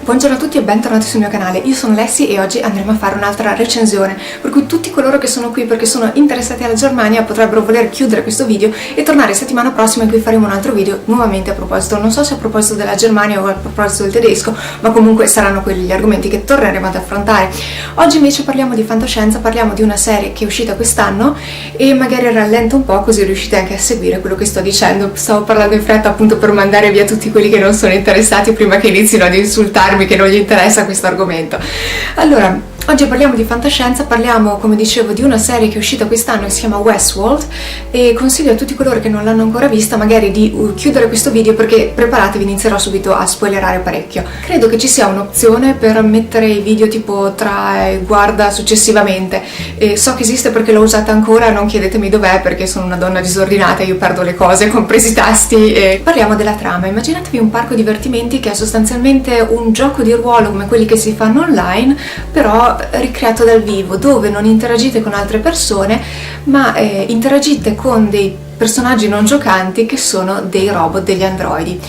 Buongiorno a tutti e bentornati sul mio canale, io sono Lessi e oggi andremo a fare un'altra recensione, per cui tutti coloro che sono qui perché sono interessati alla Germania potrebbero voler chiudere questo video e tornare settimana prossima in cui faremo un altro video nuovamente a proposito, non so se a proposito della Germania o a proposito del tedesco, ma comunque saranno quelli gli argomenti che torneremo ad affrontare. Oggi invece parliamo di fantascienza, parliamo di una serie che è uscita quest'anno e magari rallento un po' così riuscite anche a seguire quello che sto dicendo. Stavo parlando in fretta appunto per mandare via tutti quelli che non sono interessati prima che inizino ad insultarmi che non gli interessa questo argomento. Allora, oggi parliamo di fantascienza, parliamo, come dicevo, di una serie che è uscita quest'anno e si chiama Westworld e consiglio a tutti coloro che non l'hanno ancora vista magari di chiudere questo video perché preparatevi, inizierò subito a spoilerare parecchio. Credo che ci sia un'opzione per mettere i video tipo tra guarda successivamente e so che esiste perché l'ho usata ancora, non chiedetemi dov'è perché sono una donna disordinata, io perdo le cose, compresi i tasti. E parliamo della trama. Immaginatevi un parco divertimenti che è sostanzialmente un gioco di ruolo come quelli che si fanno online, però ricreato dal vivo, dove non interagite con altre persone ma interagite con dei personaggi non giocanti che sono dei robot, degli androidi.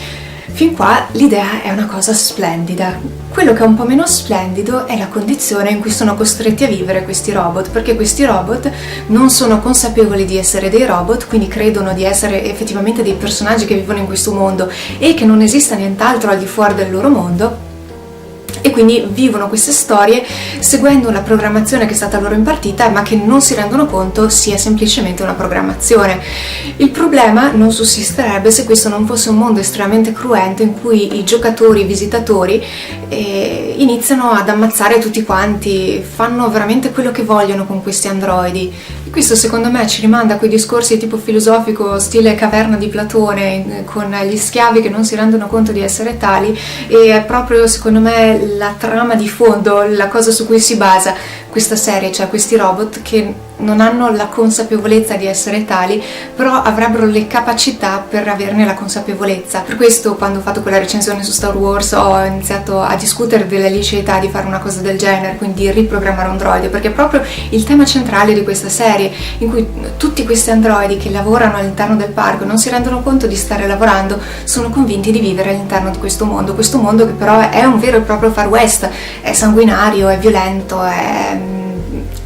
Fin qua l'idea è una cosa splendida. Quello che è un po' meno splendido è la condizione in cui sono costretti a vivere questi robot, perché questi robot non sono consapevoli di essere dei robot, quindi credono di essere effettivamente dei personaggi che vivono in questo mondo e che non esista nient'altro al di fuori del loro mondo, e quindi vivono queste storie seguendo una programmazione che è stata loro impartita ma che non si rendono conto sia semplicemente una programmazione. Il problema non sussisterebbe se questo non fosse un mondo estremamente cruento in cui i giocatori, i visitatori iniziano ad ammazzare tutti quanti, fanno veramente quello che vogliono con questi androidi. E questo secondo me ci rimanda a quei discorsi tipo filosofico stile caverna di Platone con gli schiavi che non si rendono conto di essere tali, e è proprio secondo me la trama di fondo, la cosa su cui si basa questa serie, cioè questi robot che non hanno la consapevolezza di essere tali, però avrebbero le capacità per averne la consapevolezza. Per questo quando ho fatto quella recensione su Star Wars ho iniziato a discutere della liceità di fare una cosa del genere, quindi riprogrammare un droide, perché è proprio il tema centrale di questa serie, in cui tutti questi androidi che lavorano all'interno del parco non si rendono conto di stare lavorando, sono convinti di vivere all'interno di questo mondo che però è un vero e proprio Far West, è sanguinario, è violento, è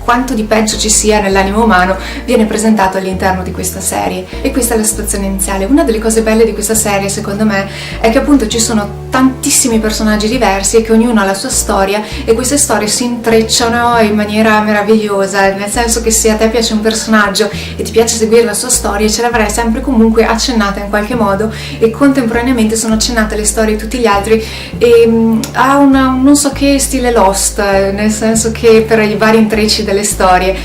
quanto di peggio ci sia nell'animo umano viene presentato all'interno di questa serie, e questa è la situazione iniziale. Una delle cose belle di questa serie secondo me è che appunto ci sono tantissimi personaggi diversi e che ognuno ha la sua storia e queste storie si intrecciano in maniera meravigliosa, nel senso che se a te piace un personaggio e ti piace seguire la sua storia ce l'avrai sempre comunque accennata in qualche modo e contemporaneamente sono accennate le storie di tutti gli altri e ha non so che stile Lost, nel senso che per i vari intrecci delle storie,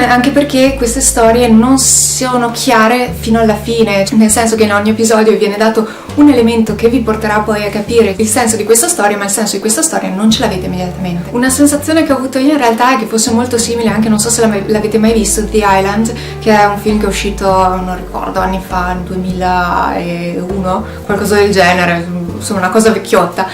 anche perché queste storie non sono chiare fino alla fine, nel senso che in ogni episodio viene dato un elemento che vi porterà poi a capire il senso di questa storia, ma il senso di questa storia non ce l'avete immediatamente. Una sensazione che ho avuto io in realtà è che fosse molto simile, anche non so se l'avete mai visto, The Island, che è un film che è uscito, non ricordo, anni fa, 2001, qualcosa del genere, insomma una cosa vecchiotta,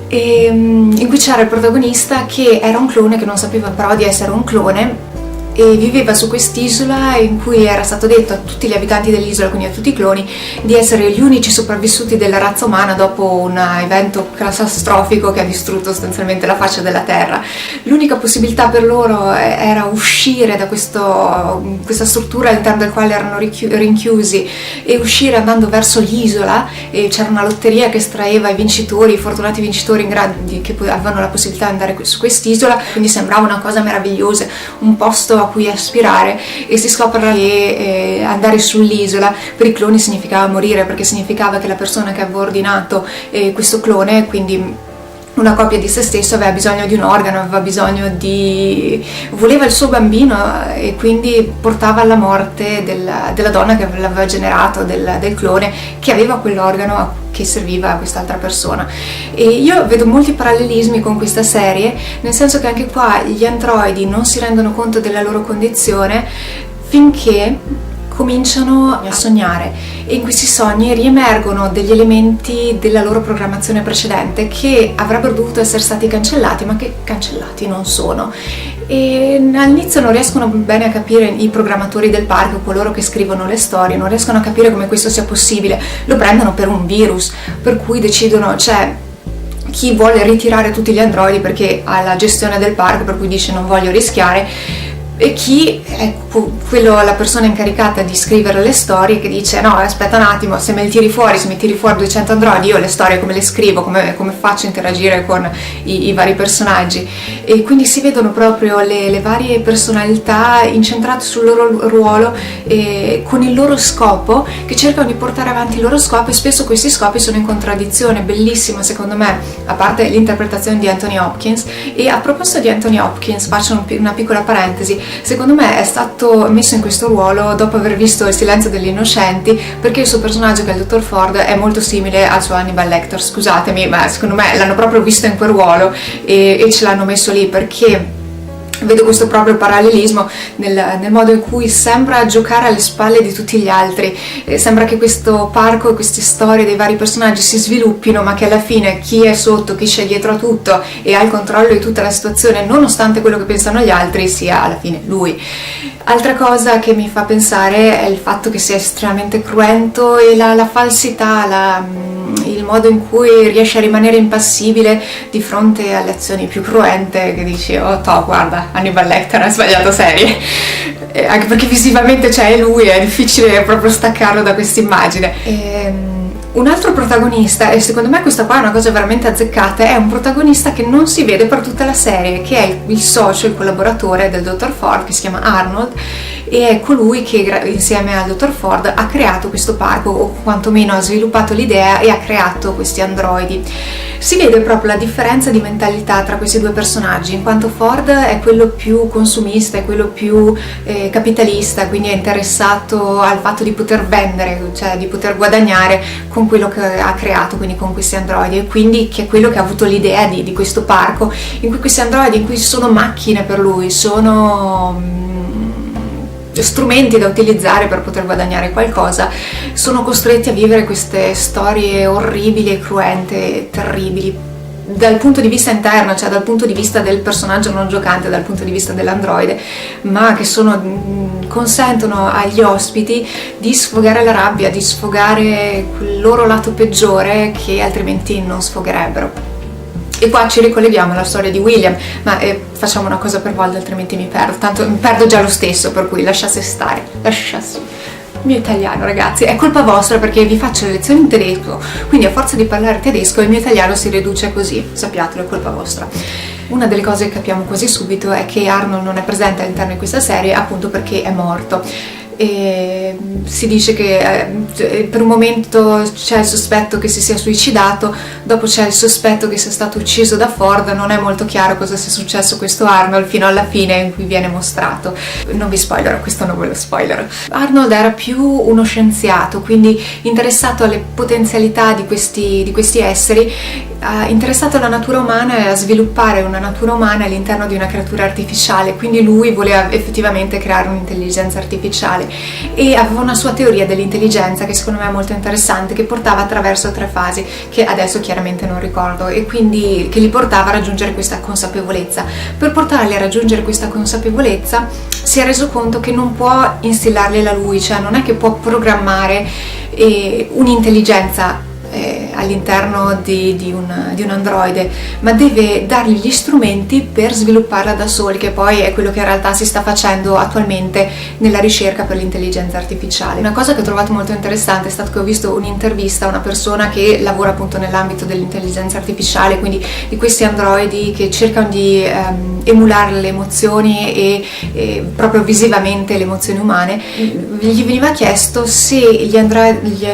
in cui c'era il protagonista che era un clone che non sapeva però di essere un clone e viveva su quest'isola in cui era stato detto a tutti gli abitanti dell'isola, quindi a tutti i cloni, di essere gli unici sopravvissuti della razza umana dopo un evento catastrofico che ha distrutto sostanzialmente la faccia della terra. L'unica possibilità per loro era uscire da questa struttura all'interno del quale erano rinchiusi e uscire andando verso l'isola, e c'era una lotteria che estraeva i vincitori, i fortunati vincitori in grado che avevano la possibilità di andare su quest'isola, quindi sembrava una cosa meravigliosa, un posto a cui aspirare, e si scopre che andare sull'isola per i cloni significava morire, perché significava che la persona che aveva ordinato questo clone, quindi una copia di se stesso, aveva bisogno di un organo, voleva il suo bambino e quindi portava alla morte della donna che l'aveva generato, del clone che aveva quell'organo che serviva a quest'altra persona. E io vedo molti parallelismi con questa serie, nel senso che anche qua gli androidi non si rendono conto della loro condizione finché cominciano a sognare, e in questi sogni riemergono degli elementi della loro programmazione precedente che avrebbero dovuto essere stati cancellati ma che cancellati non sono, e all'inizio non riescono bene a capire i programmatori del parco, coloro che scrivono le storie, non riescono a capire come questo sia possibile, lo prendono per un virus, per cui decidono, cioè chi vuole ritirare tutti gli androidi perché ha la gestione del parco, per cui dice non voglio rischiare, e chi è la persona incaricata di scrivere le storie che dice no, aspetta un attimo, se mi tiri fuori 200 androidi, io le storie come le scrivo, come faccio a interagire con i vari personaggi. E quindi si vedono proprio le varie personalità incentrate sul loro ruolo e con il loro scopo, che cercano di portare avanti il loro scopo, e spesso questi scopi sono in contraddizione. Bellissima secondo me, a parte l'interpretazione di Anthony Hopkins. E a proposito di Anthony Hopkins, faccio una piccola parentesi. Secondo me è stato messo in questo ruolo dopo aver visto Il silenzio degli innocenti, perché il suo personaggio, che è il dottor Ford, è molto simile al suo Hannibal Lecter. Scusatemi, ma secondo me l'hanno proprio visto in quel ruolo e ce l'hanno messo lì, perché vedo questo proprio parallelismo nel modo in cui sembra giocare alle spalle di tutti gli altri. Sembra che questo parco e queste storie dei vari personaggi si sviluppino, ma che alla fine chi è sotto, chi c'è dietro a tutto e ha il controllo di tutta la situazione, nonostante quello che pensano gli altri, sia alla fine lui. Altra cosa che mi fa pensare è il fatto che sia estremamente cruento, e la falsità, il modo in cui riesce a rimanere impassibile di fronte alle azioni più cruente, che dici oh guarda, Hannibal Lecter ha sbagliato serie, anche perché visivamente c'è lui, è difficile proprio staccarlo da questa immagine. Un altro protagonista, e secondo me questa qua è una cosa veramente azzeccata, è un protagonista che non si vede per tutta la serie, che è il socio, il collaboratore del dottor Ford, che si chiama Arnold, e è colui che insieme al dottor Ford ha creato questo parco, o quantomeno ha sviluppato l'idea e ha creato questi androidi. Si vede proprio la differenza di mentalità tra questi due personaggi, in quanto Ford è quello più consumista, è quello più capitalista, quindi è interessato al fatto di poter vendere, cioè di poter guadagnare con quello che ha creato, quindi con questi androidi, e quindi che è quello che ha avuto l'idea di questo parco, in cui questi androidi, in cui sono macchine per lui, sono strumenti da utilizzare per poter guadagnare qualcosa, sono costretti a vivere queste storie orribili e cruente, terribili dal punto di vista interno, cioè dal punto di vista del personaggio non giocante, dal punto di vista dell'androide, ma che consentono agli ospiti di sfogare la rabbia, di sfogare quel loro lato peggiore che altrimenti non sfogherebbero. E qua ci ricolleghiamo alla storia di William, ma facciamo una cosa per volta, altrimenti mi perdo, tanto mi perdo già lo stesso, per cui lasciate stare, Il mio italiano, ragazzi, è colpa vostra perché vi faccio le lezioni in tedesco, quindi a forza di parlare tedesco il mio italiano si riduce così, sappiatelo, è colpa vostra. Una delle cose che capiamo quasi subito è che Arnold non è presente all'interno di questa serie appunto perché è morto. E si dice che per un momento c'è il sospetto che si sia suicidato, dopo c'è il sospetto che sia stato ucciso da Ford. Non è molto chiaro cosa sia successo a questo Arnold fino alla fine in cui viene mostrato. Non vi spoilerò, questo non ve lo spoilerò. Arnold era più uno scienziato, quindi interessato alle potenzialità di questi esseri, interessato alla natura umana e a sviluppare una natura umana all'interno di una creatura artificiale, quindi lui voleva effettivamente creare un'intelligenza artificiale e aveva una sua teoria dell'intelligenza che secondo me è molto interessante, che portava attraverso 3 fasi che adesso chiaramente non ricordo, e quindi che li portava a raggiungere questa consapevolezza. Per portarli a raggiungere questa consapevolezza si è reso conto che non può instillargliela lui, cioè non è che può programmare un'intelligenza all'interno di un androide, ma deve dargli gli strumenti per svilupparla da soli, che poi è quello che in realtà si sta facendo attualmente nella ricerca per l'intelligenza artificiale. Una cosa che ho trovato molto interessante è stato che ho visto un'intervista a una persona che lavora appunto nell'ambito dell'intelligenza artificiale, quindi di questi androidi che cercano di emulare le emozioni e proprio visivamente le emozioni umane. Gli veniva chiesto se gli androidi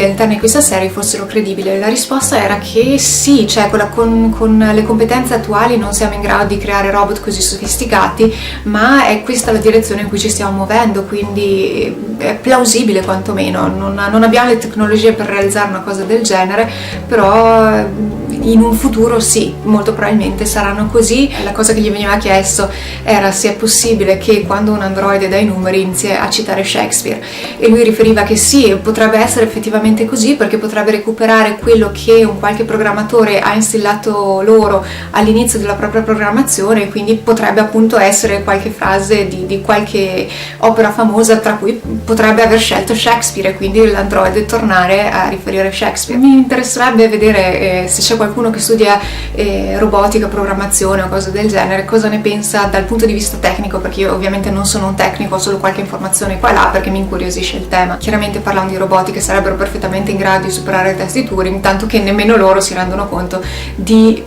all'interno di questa serie fossero credibili. La risposta era che sì, cioè con le competenze attuali non siamo in grado di creare robot così sofisticati, ma è questa la direzione in cui ci stiamo muovendo, quindi è plausibile quantomeno. Non abbiamo le tecnologie per realizzare una cosa del genere, però in un futuro sì, molto probabilmente saranno così. La cosa che gli veniva chiesto era se è possibile che quando un androide dà i numeri inizi a citare Shakespeare, e lui riferiva che sì, potrebbe essere effettivamente così, perché potrebbe recuperare quello che un qualche programmatore ha instillato loro all'inizio della propria programmazione, e quindi potrebbe appunto essere qualche frase di qualche opera famosa, tra cui potrebbe aver scelto Shakespeare, e quindi l'androide tornare a riferire Shakespeare. Mi interesserebbe vedere se c'è qualcuno che studia robotica, programmazione o cose del genere, cosa ne pensa dal punto di vista tecnico, perché io ovviamente non sono un tecnico, ho solo qualche informazione qua e là perché mi incuriosisce il tema. Chiaramente parlando di robotica sarebbero perfettamente in grado di superare i test di Turing, tanto che nemmeno loro si rendono conto di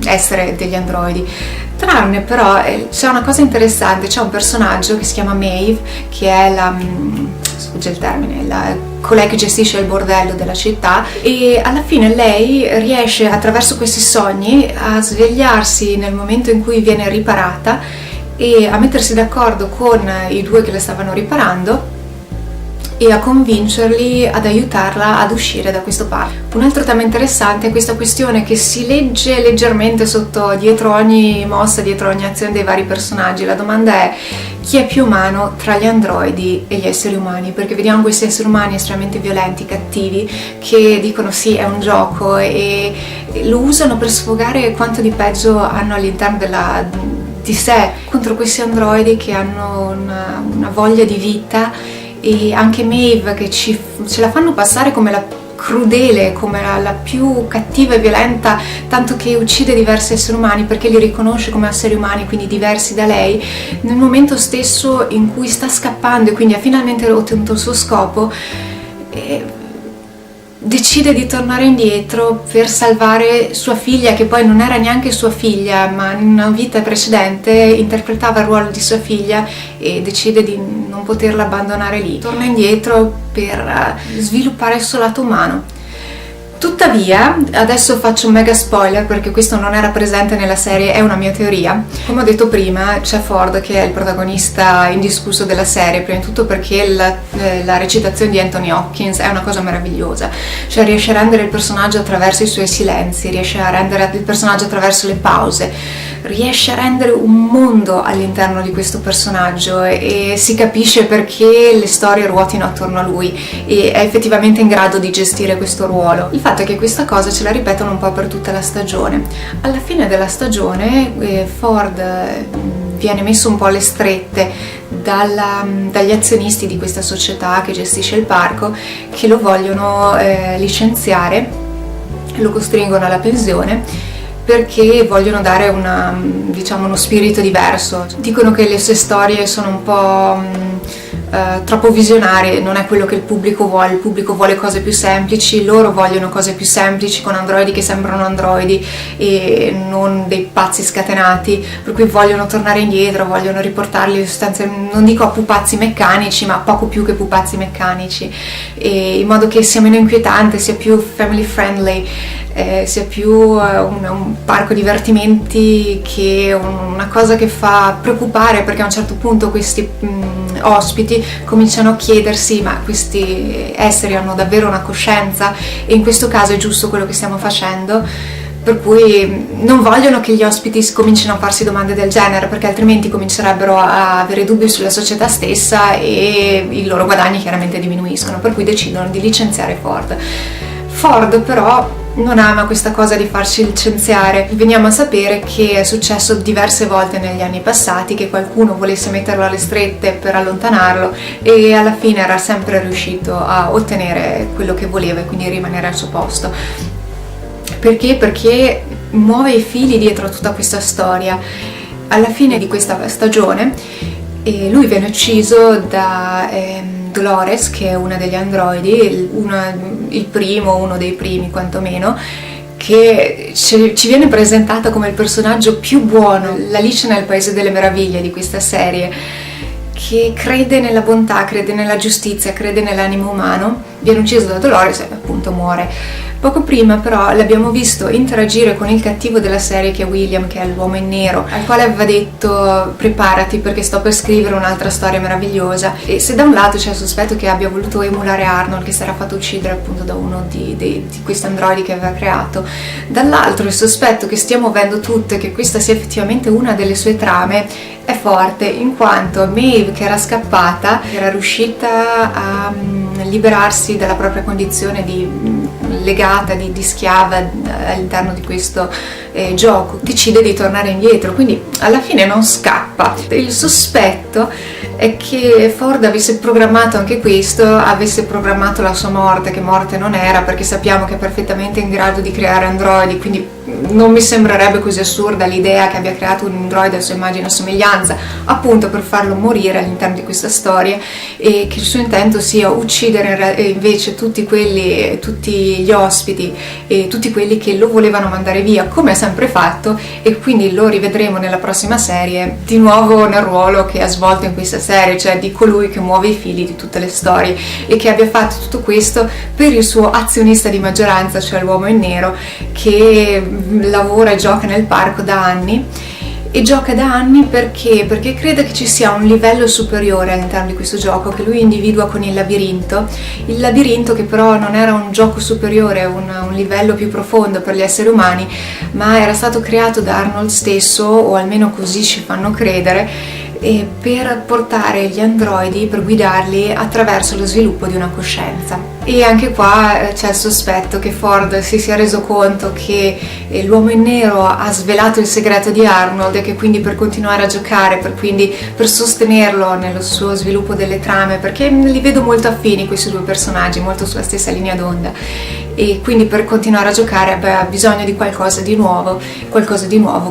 essere degli androidi. Tranne però c'è una cosa interessante, c'è un personaggio che si chiama Maeve, che è la sfugge il termine, colei che gestisce il bordello della città, e alla fine lei riesce attraverso questi sogni a svegliarsi nel momento in cui viene riparata e a mettersi d'accordo con i due che le stavano riparando e a convincerli ad aiutarla ad uscire da questo parco. Un altro tema interessante è questa questione che si legge leggermente sotto, dietro ogni mossa, dietro ogni azione dei vari personaggi. La domanda è: chi è più umano tra gli androidi e gli esseri umani? Perché vediamo questi esseri umani estremamente violenti, cattivi, che dicono sì, è un gioco, e lo usano per sfogare quanto di peggio hanno all'interno di sé, contro questi androidi che hanno una voglia di vita. E anche Maeve, che ce la fanno passare come la crudele, come la più cattiva e violenta, tanto che uccide diversi esseri umani perché li riconosce come esseri umani, quindi diversi da lei. Nel momento stesso in cui sta scappando e quindi ha finalmente ottenuto il suo scopo, decide di tornare indietro per salvare sua figlia, che poi non era neanche sua figlia, ma in una vita precedente interpretava il ruolo di sua figlia, e decide di non poterla abbandonare lì. Torna indietro per sviluppare il suo lato umano. Tuttavia, adesso faccio un mega spoiler perché questo non era presente nella serie, è una mia teoria. Come ho detto prima, c'è Ford che è il protagonista indiscusso della serie, prima di tutto perché la recitazione di Anthony Hopkins è una cosa meravigliosa, cioè riesce a rendere il personaggio attraverso i suoi silenzi, riesce a rendere il personaggio attraverso le pause, riesce a rendere un mondo all'interno di questo personaggio, e si capisce perché le storie ruotino attorno a lui, e è effettivamente in grado di gestire questo ruolo. Il fatto è che questa cosa ce la ripetono un po' per tutta la stagione. Alla fine della stagione Ford viene messo un po' alle strette dagli azionisti di questa società che gestisce il parco, che lo vogliono licenziare, lo costringono alla pensione perché vogliono dare uno spirito diverso. Dicono che le sue storie sono un po' troppo visionarie, non è quello che il pubblico vuole cose più semplici, loro vogliono cose più semplici con androidi che sembrano androidi e non dei pazzi scatenati, per cui vogliono tornare indietro, vogliono riportarli non dico a pupazzi meccanici, ma poco più che pupazzi meccanici, e in modo che sia meno inquietante, sia più family friendly, sia più un parco divertimenti che una cosa che fa preoccupare, perché a un certo punto questi ospiti cominciano a chiedersi: ma questi esseri hanno davvero una coscienza? E in questo caso è giusto quello che stiamo facendo, per cui non vogliono che gli ospiti comincino a farsi domande del genere, perché altrimenti comincerebbero a avere dubbi sulla società stessa e i loro guadagni chiaramente diminuiscono, per cui decidono di licenziare Ford. Ford però non ama questa cosa di farci licenziare. Veniamo a sapere che è successo diverse volte negli anni passati che qualcuno volesse metterlo alle strette per allontanarlo, e alla fine era sempre riuscito a ottenere quello che voleva e quindi rimanere al suo posto. Perché? Perché muove i fili dietro a tutta questa storia. Alla fine di questa stagione lui viene ucciso da Dolores, che è una degli androidi, uno dei primi quantomeno, che ci viene presentata come il personaggio più buono, l'Alice nel Paese delle Meraviglie di questa serie, che crede nella bontà, crede nella giustizia, crede nell'animo umano, viene ucciso da Dolores e appunto muore. Poco prima però l'abbiamo visto interagire con il cattivo della serie, che è William, che è l'uomo in nero, al quale aveva detto preparati perché sto per scrivere un'altra storia meravigliosa. E se da un lato c'è il sospetto che abbia voluto emulare Arnold, che si era fatto uccidere appunto da uno di questi androidi che aveva creato, dall'altro il sospetto che stiamo avendo tutte che questa sia effettivamente una delle sue trame è forte, in quanto Maeve, che era scappata, era riuscita a liberarsi dalla propria condizione di legata, di schiava all'interno di questo gioco, decide di tornare indietro, quindi alla fine non scappa. Il sospetto è che Ford avesse programmato anche questo, avesse programmato la sua morte, che morte non era, perché sappiamo che è perfettamente in grado di creare androidi, quindi non mi sembrerebbe così assurda l'idea che abbia creato un androide a sua immagine e somiglianza, appunto per farlo morire all'interno di questa storia, e che il suo intento sia uccidere invece tutti gli ospiti e tutti quelli che lo volevano mandare via, come ha sempre fatto, e quindi lo rivedremo nella prossima serie di nuovo nel ruolo che ha svolto in questa serie, cioè di colui che muove i fili di tutte le storie, e che abbia fatto tutto questo per il suo azionista di maggioranza, cioè l'uomo in nero, che lavora e gioca nel parco da anni. E gioca da anni perché crede che ci sia un livello superiore all'interno di questo gioco, che lui individua con il labirinto che però non era un gioco superiore, un livello più profondo per gli esseri umani, ma era stato creato da Arnold stesso, o almeno così ci fanno credere, e per portare gli androidi, per guidarli attraverso lo sviluppo di una coscienza. E anche qua c'è il sospetto che Ford si sia reso conto che l'uomo in nero ha svelato il segreto di Arnold, e che quindi per continuare a giocare, per sostenerlo nello suo sviluppo delle trame, perché li vedo molto affini questi due personaggi, molto sulla stessa linea d'onda, e quindi per continuare a giocare ha bisogno di qualcosa di nuovo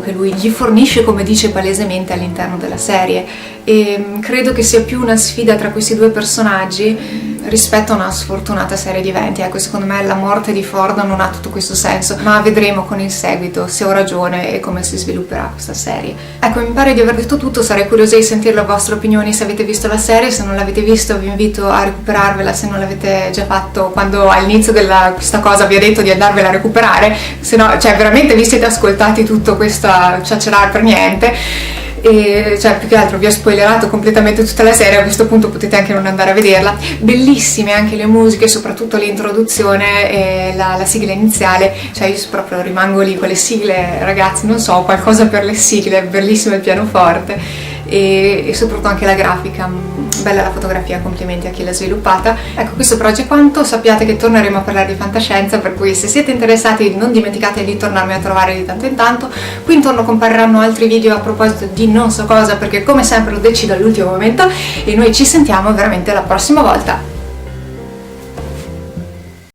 che lui gli fornisce, come dice palesemente all'interno della serie. E credo che sia più una sfida tra questi due personaggi rispetto a una sfortunata serie di eventi. Ecco, secondo me la morte di Ford non ha tutto questo senso, ma vedremo con il seguito se ho ragione e come si svilupperà questa serie. Ecco, mi pare di aver detto tutto, sarei curiosa di sentire le vostre opinioni se avete visto la serie. Se non l'avete visto vi invito a recuperarvela, se non l'avete già fatto quando all'inizio della questa cosa vi ho detto di andarvela a recuperare, se no, cioè veramente vi siete ascoltati tutto questo ciacerare per niente. E cioè, più che altro vi ho spoilerato completamente tutta la serie, a questo punto potete anche non andare a vederla. Bellissime anche le musiche, soprattutto l'introduzione e la sigla iniziale, cioè io proprio rimango lì con le sigle, ragazzi, non so, qualcosa per le sigle, bellissimo il pianoforte e soprattutto anche la grafica, bella la fotografia, complimenti a chi l'ha sviluppata. Ecco, questo per oggi è quanto, sappiate che torneremo a parlare di fantascienza, per cui se siete interessati non dimenticate di tornarmi a trovare di tanto in tanto. Qui intorno compariranno altri video a proposito di non so cosa, perché come sempre lo decido all'ultimo momento, e noi ci sentiamo veramente la prossima volta.